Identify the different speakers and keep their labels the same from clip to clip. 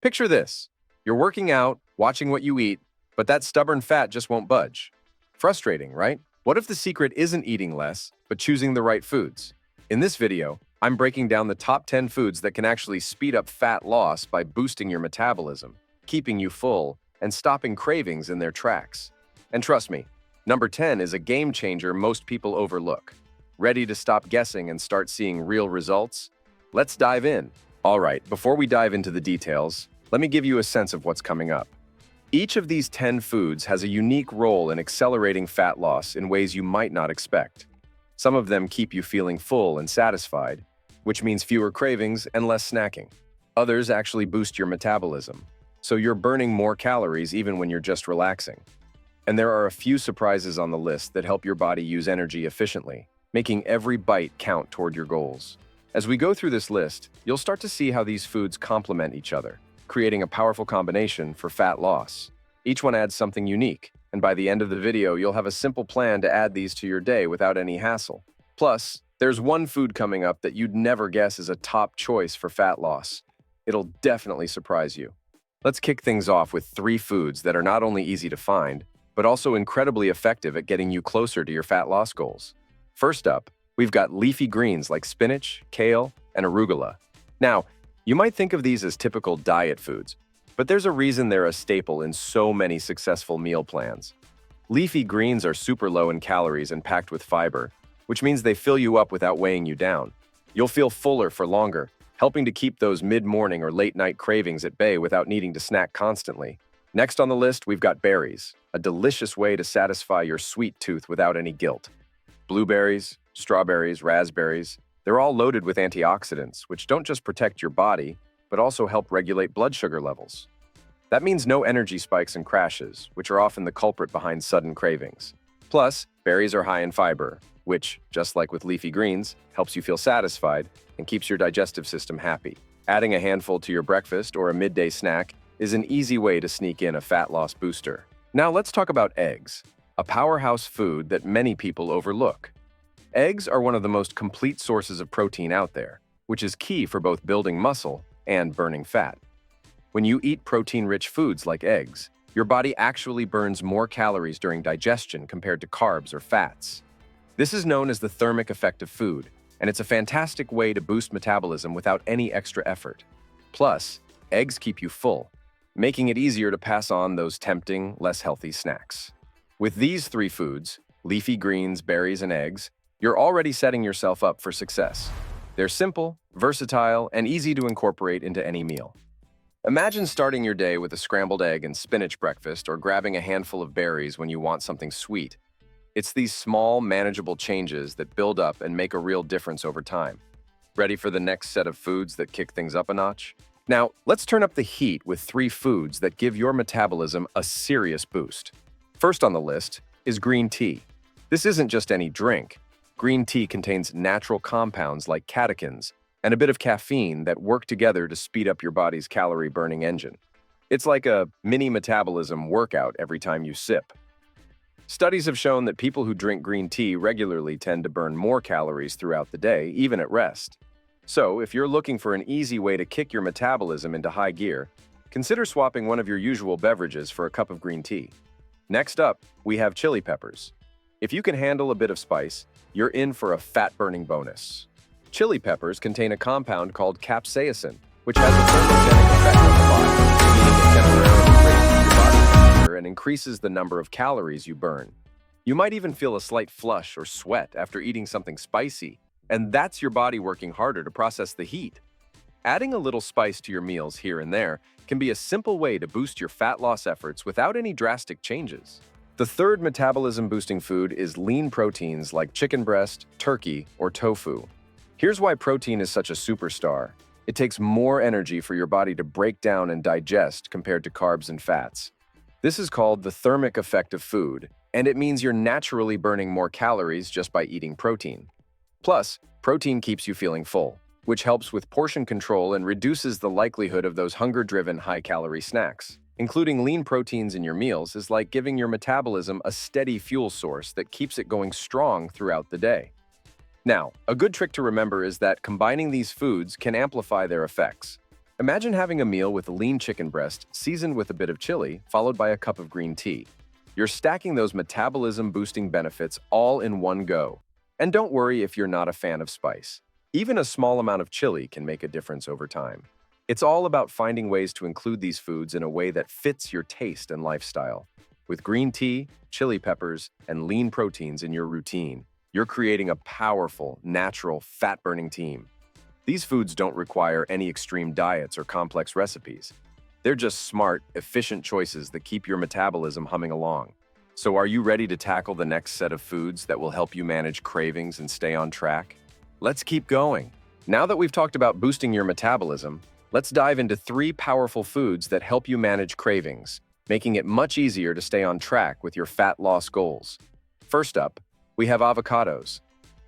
Speaker 1: Picture this. You're working out, watching what you eat, but that stubborn fat just won't budge. Frustrating, right? What if the secret isn't eating less, but choosing the right foods? In this video, I'm breaking down the top 10 foods that can actually speed up fat loss by boosting your metabolism, keeping you full, and stopping cravings in their tracks. And trust me, number 10 is a game changer most people overlook. Ready to stop guessing and start seeing real results? Let's dive in. All right, before we dive into the details, let me give you a sense of what's coming up. Each of these 10 foods has a unique role in accelerating fat loss in ways you might not expect. Some of them keep you feeling full and satisfied, which means fewer cravings and less snacking. Others actually boost your metabolism, so you're burning more calories even when you're just relaxing. And there are a few surprises on the list that help your body use energy efficiently, making every bite count toward your goals. As we go through this list, you'll start to see how these foods complement each other, creating a powerful combination for fat loss. Each one adds something unique, and by the end of the video, you'll have a simple plan to add these to your day without any hassle. Plus, there's one food coming up that you'd never guess is a top choice for fat loss. It'll definitely surprise you. Let's kick things off with 3 foods that are not only easy to find, but also incredibly effective at getting you closer to your fat loss goals. First up, we've got leafy greens like spinach, kale, and arugula. Now, you might think of these as typical diet foods, but there's a reason they're a staple in so many successful meal plans. Leafy greens are super low in calories and packed with fiber, which means they fill you up without weighing you down. You'll feel fuller for longer, helping to keep those mid-morning or late-night cravings at bay without needing to snack constantly. Next on the list, we've got berries, a delicious way to satisfy your sweet tooth without any guilt. Blueberries, strawberries, raspberries, they're all loaded with antioxidants, which don't just protect your body, but also help regulate blood sugar levels. That means no energy spikes and crashes, which are often the culprit behind sudden cravings. Plus, berries are high in fiber, which, just like with leafy greens, helps you feel satisfied and keeps your digestive system happy. Adding a handful to your breakfast or a midday snack is an easy way to sneak in a fat loss booster. Now let's talk about eggs, a powerhouse food that many people overlook. Eggs are one of the most complete sources of protein out there, which is key for both building muscle and burning fat. When you eat protein-rich foods like eggs, your body actually burns more calories during digestion compared to carbs or fats. This is known as the thermic effect of food, and it's a fantastic way to boost metabolism without any extra effort. Plus, eggs keep you full, making it easier to pass on those tempting, less healthy snacks. With these 3 foods, leafy greens, berries, and eggs, you're already setting yourself up for success. They're simple, versatile, and easy to incorporate into any meal. Imagine starting your day with a scrambled egg and spinach breakfast or grabbing a handful of berries when you want something sweet. It's these small, manageable changes that build up and make a real difference over time. Ready for the next set of foods that kick things up a notch? Now, let's turn up the heat with 3 foods that give your metabolism a serious boost. First on the list is green tea. This isn't just any drink. Green tea contains natural compounds like catechins and a bit of caffeine that work together to speed up your body's calorie-burning engine. It's like a mini metabolism workout every time you sip. Studies have shown that people who drink green tea regularly tend to burn more calories throughout the day, even at rest. So, if you're looking for an easy way to kick your metabolism into high gear, consider swapping one of your usual beverages for a cup of green tea. Next up, we have chili peppers. If you can handle a bit of spice, you're in for a fat-burning bonus. Chili peppers contain a compound called capsaicin, which has a thermogenic effect on the body, meaning it temporarily raises your body temperature and increases the number of calories you burn. You might even feel a slight flush or sweat after eating something spicy, and that's your body working harder to process the heat. Adding a little spice to your meals here and there can be a simple way to boost your fat loss efforts without any drastic changes. The third metabolism-boosting food is lean proteins like chicken breast, turkey, or tofu. Here's why protein is such a superstar. It takes more energy for your body to break down and digest compared to carbs and fats. This is called the thermic effect of food, and it means you're naturally burning more calories just by eating protein. Plus, protein keeps you feeling full, which helps with portion control and reduces the likelihood of those hunger-driven high-calorie snacks. Including lean proteins in your meals is like giving your metabolism a steady fuel source that keeps it going strong throughout the day. Now, a good trick to remember is that combining these foods can amplify their effects. Imagine having a meal with a lean chicken breast seasoned with a bit of chili, followed by a cup of green tea. You're stacking those metabolism-boosting benefits all in one go. And don't worry if you're not a fan of spice. Even a small amount of chili can make a difference over time. It's all about finding ways to include these foods in a way that fits your taste and lifestyle. With green tea, chili peppers, and lean proteins in your routine, you're creating a powerful, natural, fat-burning team. These foods don't require any extreme diets or complex recipes. They're just smart, efficient choices that keep your metabolism humming along. So are you ready to tackle the next set of foods that will help you manage cravings and stay on track? Let's keep going. Now that we've talked about boosting your metabolism, let's dive into 3 powerful foods that help you manage cravings, making it much easier to stay on track with your fat loss goals. First up, we have avocados.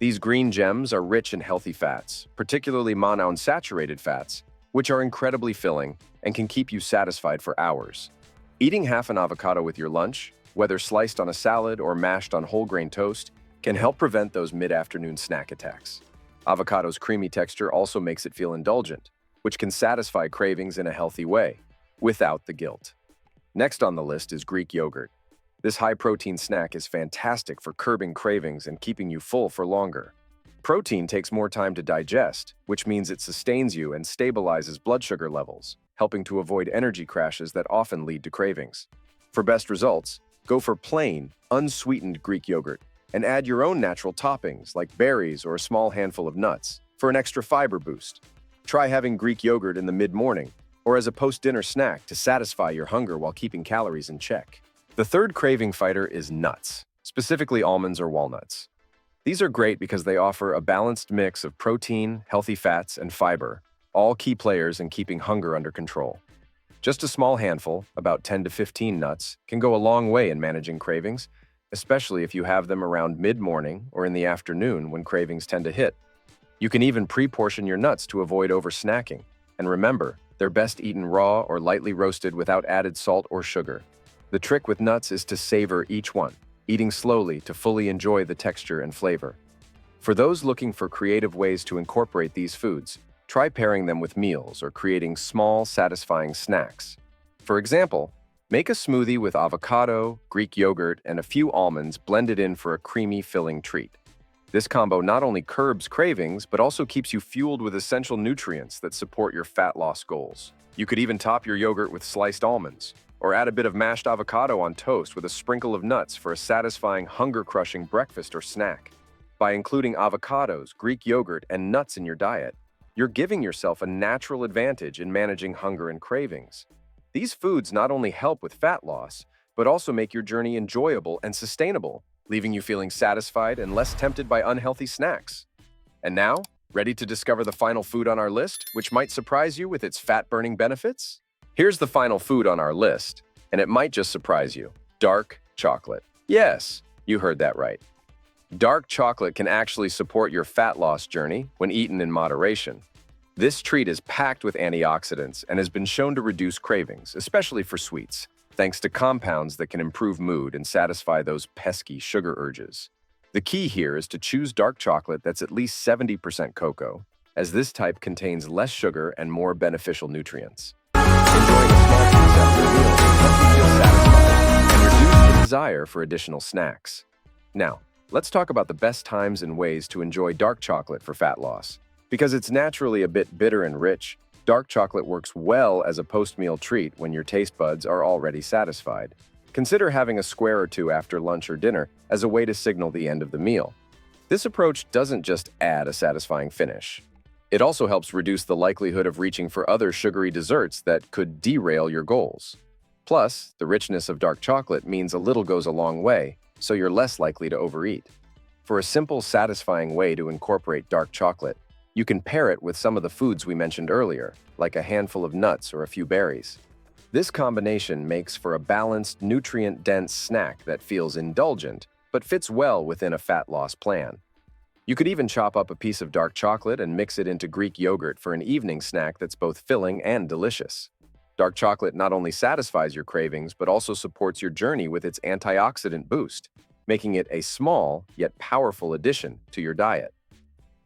Speaker 1: These green gems are rich in healthy fats, particularly monounsaturated fats, which are incredibly filling and can keep you satisfied for hours. Eating half an avocado with your lunch, whether sliced on a salad or mashed on whole grain toast, can help prevent those mid-afternoon snack attacks. Avocado's creamy texture also makes it feel indulgent, which can satisfy cravings in a healthy way, without the guilt. Next on the list is Greek yogurt. This high-protein snack is fantastic for curbing cravings and keeping you full for longer. Protein takes more time to digest, which means it sustains you and stabilizes blood sugar levels, helping to avoid energy crashes that often lead to cravings. For best results, go for plain, unsweetened Greek yogurt and add your own natural toppings like berries or a small handful of nuts for an extra fiber boost. Try having Greek yogurt in the mid-morning or as a post-dinner snack to satisfy your hunger while keeping calories in check. The third craving fighter is nuts, specifically almonds or walnuts. These are great because they offer a balanced mix of protein, healthy fats, and fiber, all key players in keeping hunger under control. Just a small handful, about 10 to 15 nuts, can go a long way in managing cravings, especially if you have them around mid-morning or in the afternoon when cravings tend to hit. You can even pre-portion your nuts to avoid over-snacking. And remember, they're best eaten raw or lightly roasted without added salt or sugar. The trick with nuts is to savor each one, eating slowly to fully enjoy the texture and flavor. For those looking for creative ways to incorporate these foods, try pairing them with meals or creating small, satisfying snacks. For example, make a smoothie with avocado, Greek yogurt, and a few almonds blended in for a creamy, filling treat. This combo not only curbs cravings, but also keeps you fueled with essential nutrients that support your fat loss goals. You could even top your yogurt with sliced almonds, or add a bit of mashed avocado on toast with a sprinkle of nuts for a satisfying, hunger-crushing breakfast or snack. By including avocados, Greek yogurt, and nuts in your diet, you're giving yourself a natural advantage in managing hunger and cravings. These foods not only help with fat loss, but also make your journey enjoyable and sustainable, leaving you feeling satisfied and less tempted by unhealthy snacks. And now, ready to discover the final food on our list, which might surprise you with its fat-burning benefits? Here's the final food on our list, and it might just surprise you. Dark chocolate. Yes, you heard that right. Dark chocolate can actually support your fat loss journey when eaten in moderation. This treat is packed with antioxidants and has been shown to reduce cravings, especially for sweets, thanks to compounds that can improve mood and satisfy those pesky sugar urges. The key here is to choose dark chocolate that's at least 70% cocoa, as this type contains less sugar and more beneficial nutrients. Enjoying a small piece after a meal can help you feel satisfied and reduce the desire for additional snacks. Now, let's talk about the best times and ways to enjoy dark chocolate for fat loss. Because it's naturally a bit bitter and rich, dark chocolate works well as a post-meal treat when your taste buds are already satisfied. Consider having a square or two after lunch or dinner as a way to signal the end of the meal. This approach doesn't just add a satisfying finish. It also helps reduce the likelihood of reaching for other sugary desserts that could derail your goals. Plus, the richness of dark chocolate means a little goes a long way, so you're less likely to overeat. For a simple, satisfying way to incorporate dark chocolate, you can pair it with some of the foods we mentioned earlier, like a handful of nuts or a few berries. This combination makes for a balanced, nutrient-dense snack that feels indulgent, but fits well within a fat loss plan. You could even chop up a piece of dark chocolate and mix it into Greek yogurt for an evening snack that's both filling and delicious. Dark chocolate not only satisfies your cravings, but also supports your journey with its antioxidant boost, making it a small yet powerful addition to your diet.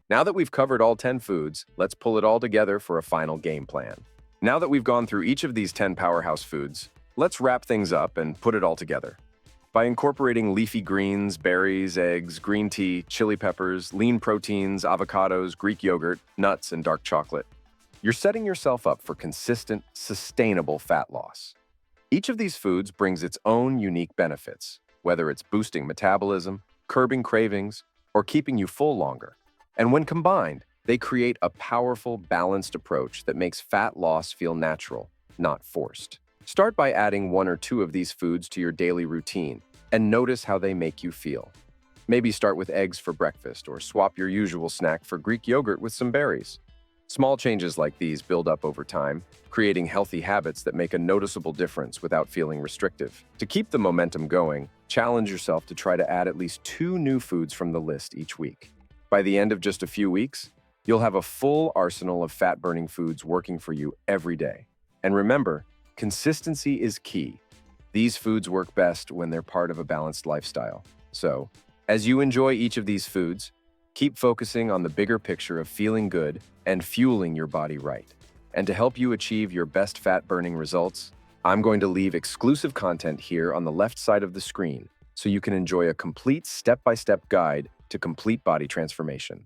Speaker 1: Now that we've covered all 10 foods, let's pull it all together for a final game plan. Now that we've gone through each of these 10 powerhouse foods, let's wrap things up and put it all together. By incorporating leafy greens, berries, eggs, green tea, chili peppers, lean proteins, avocados, Greek yogurt, nuts, and dark chocolate, you're setting yourself up for consistent, sustainable fat loss. Each of these foods brings its own unique benefits, whether it's boosting metabolism, curbing cravings, or keeping you full longer. And when combined, they create a powerful, balanced approach that makes fat loss feel natural, not forced. Start by adding one or two of these foods to your daily routine and notice how they make you feel. Maybe start with eggs for breakfast or swap your usual snack for Greek yogurt with some berries. Small changes like these build up over time, creating healthy habits that make a noticeable difference without feeling restrictive. To keep the momentum going, challenge yourself to try to add at least 2 new foods from the list each week. By the end of just a few weeks, you'll have a full arsenal of fat-burning foods working for you every day. And remember, consistency is key. These foods work best when they're part of a balanced lifestyle. So, as you enjoy each of these foods, keep focusing on the bigger picture of feeling good and fueling your body right. And to help you achieve your best fat-burning results, I'm going to leave exclusive content here on the left side of the screen so you can enjoy a complete step-by-step guide to complete body transformation.